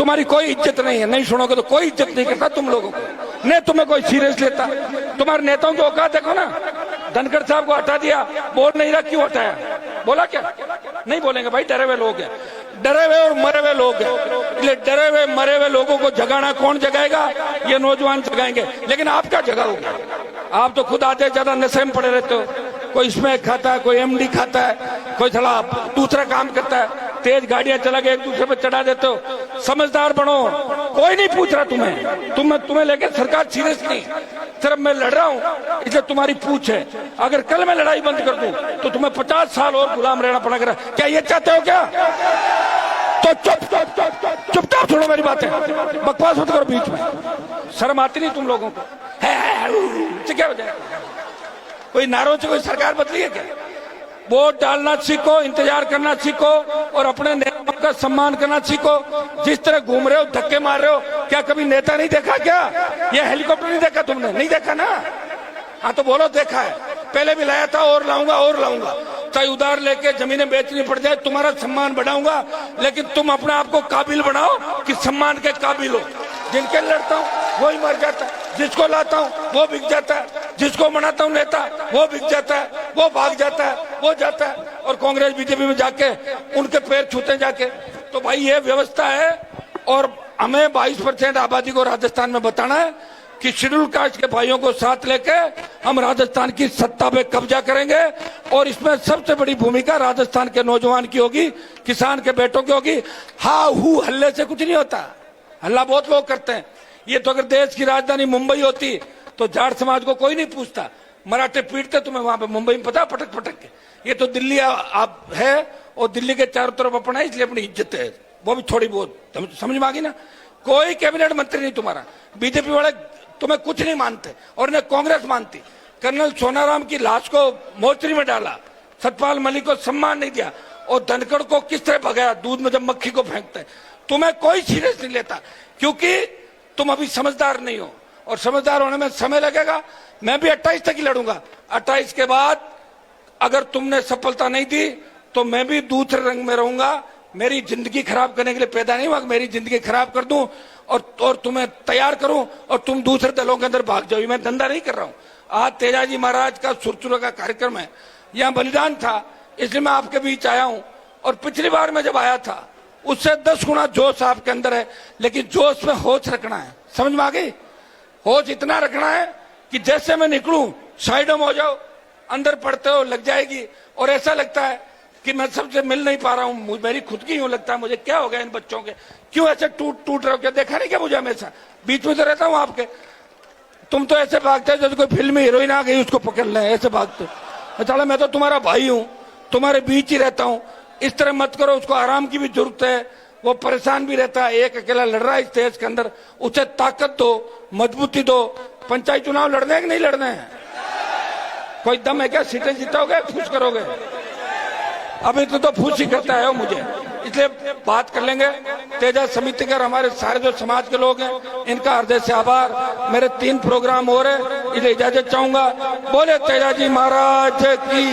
तुम्हारी कोई इज्जत नहीं है, नहीं सुनोगे तो कोई इज्जत नहीं करता तुम लोगों को, नहीं तुम्हें कोई सीरियस लेता। तुम्हारे नेताओं की औकात देखो ना, धनखड़ साहब को हटा दिया, बोल नहीं रहा, क्यों हटाया? बोला क्या? नहीं बोलेंगे भाई, डरे हुए लोग हैं, डरे हुए और मरे हुए लोग हैं। इसलिए डरे हुए मरे हुए लोगों को जगाना कौन जगाएगा? ये नौजवान जगाएंगे। लेकिन आप क्या जगाओगे? आप तो खुद आधे ज्यादा नशे में पड़े रहते हो, कोई इसमें खाता है, कोई एमडी खाता है, कोई थोड़ा दूसरा काम करता है, तेज गाड़ियां चला के एक दूसरे पे चढ़ा देते हो। समझदार बनो, कोई नहीं पूछ रहा तुम्हें लेकर सरकार सीरियस नहीं। सिर्फ मैं लड़ रहा हूं इसलिए तुम्हारी पूछ है। अगर कल मैं लड़ाई बंद कर दूं तो तुम्हें 50 साल और गुलाम रहना पड़ेगा। क्या ये चाहते हो क्या? तो चुपचाप सुनो मेरी बातें, बकवास मत करो बीच में। शर्म आती नहीं तुम लोगों को? क्या हो जाएगा? कोई नारों से कोई सरकार बदली है क्या? वोट डालना सीखो, इंतजार करना सीखो और अपने नेताओं का सम्मान करना सीखो। जिस तरह घूम रहे हो, धक्के मार रहे हो, क्या कभी नेता नहीं देखा क्या? ये हेलीकॉप्टर नहीं देखा तुमने? नहीं देखा ना? हाँ तो बोलो देखा है। पहले भी लाया था और लाऊंगा, चाहे उधार लेके जमीनें बेचनी पड़ जाए, तुम्हारा सम्मान बढ़ाऊंगा। लेकिन तुम अपने आप को काबिल बनाओ कि सम्मान के काबिल हो। जिनके लड़ता हूँ वही मर जाता है, जिसको लाता हूँ वो बिक जाता है, जिसको मनाता हूँ नेता वो बिक जाता है, वो भाग जाता है, वो जाता है और कांग्रेस बीजेपी में जाके उनके पैर छूते जाके। तो भाई ये व्यवस्था है और हमें 22% आबादी को राजस्थान में बताना है कि शेड्यूल कास्ट के भाइयों को साथ लेके हम राजस्थान की सत्ता पे कब्जा करेंगे। और इसमें सबसे बड़ी भूमिका राजस्थान के नौजवान की होगी, किसान के बेटों की होगी। हा हू हल्ले से कुछ नहीं होता, हल्ला बहुत लोग करते हैं। ये तो अगर देश की राजधानी मुंबई होती तो जाट समाज को कोई नहीं पूछता, मराठे पीटते तुम्हें वहां पे मुंबई में, पता, पटक पटक के। ये तो दिल्ली आप है और दिल्ली के चारों तरफ अपना है, इसलिए अपनी इज्जत है, वो भी थोड़ी बहुत समझ में आ गई ना। कोई कैबिनेट मंत्री नहीं तुम्हारा, बीजेपी वाले तुम्हें कुछ नहीं मानते और न कांग्रेस मानती। कर्नल सोनाराम की लाश को मोर्चरी में डाला, सतपाल मलिक को सम्मान नहीं दिया और धनखड़ को किस तरह भगाया, दूध में जब मक्खी को फेंकते। तुम्हें कोई सीरियस नहीं लेता क्योंकि तुम अभी समझदार नहीं हो और समझदार होने में समय लगेगा। मैं भी 28 तक ही लड़ूंगा। 28 के बाद अगर तुमने सफलता नहीं दी तो मैं भी दूसरे रंग में रहूंगा। मेरी जिंदगी खराब करने के लिए पैदा नहीं हुआ, मेरी जिंदगी खराब कर दूं और तुम्हें तैयार करूं और तुम दूसरे दलों के अंदर भाग जाओ। मैं धंधा नहीं कर रहा हूं। आज तेजाजी महाराज का सुरसुरा का कार्यक्रम है, यहाँ बलिदान था, इसलिए मैं आपके बीच आया हूं। और पिछली बार मैं जब आया था उससे 10 गुना जोश आपके अंदर है, लेकिन जोश में होश रखना है। समझ में आ गई? होश इतना रखना है कि जैसे मैं निकलूं साइडों में हो जाओ, अंदर पढ़ते हो लग जाएगी और ऐसा लगता है कि मैं सबसे मिल नहीं पा रहा हूं। मेरी खुद की यूं लगता है मुझे, क्या हो गया इन बच्चों के, क्यों ऐसे टूट रहे हो? क्या देखा नहीं क्या मुझे? हमेशा बीच में तो रहता हूं आपके। तुम तो ऐसे भागते हो जैसे कोई फिल्म में हीरोइन आ गई उसको पकड़ ले, ऐसे भागते हो। चलो मैं तो तुम्हारा भाई हूं, तुम्हारे बीच ही रहता हूं। इस तरह मत करो, उसको आराम की भी जरूरत है, वो परेशान भी रहता है, एक अकेला लड़ रहा है इस देश के अंदर। उसे ताकत दो, मजबूती दो। पंचायत चुनाव लड़ने कि नहीं लड़ने हैं? कोई दम है क्या? सीटें जीतोगे, फूस करोगे? अभी तो फूस ही करता है मुझे, इसलिए बात कर लेंगे। तेजा समिति कर हमारे सारे जो समाज के लोग हैं इनका हृदय से आभार। मेरे 3 प्रोग्राम हो रहे, इसलिए इजाजत चाहूंगा। बोले तेजाजी महाराज की।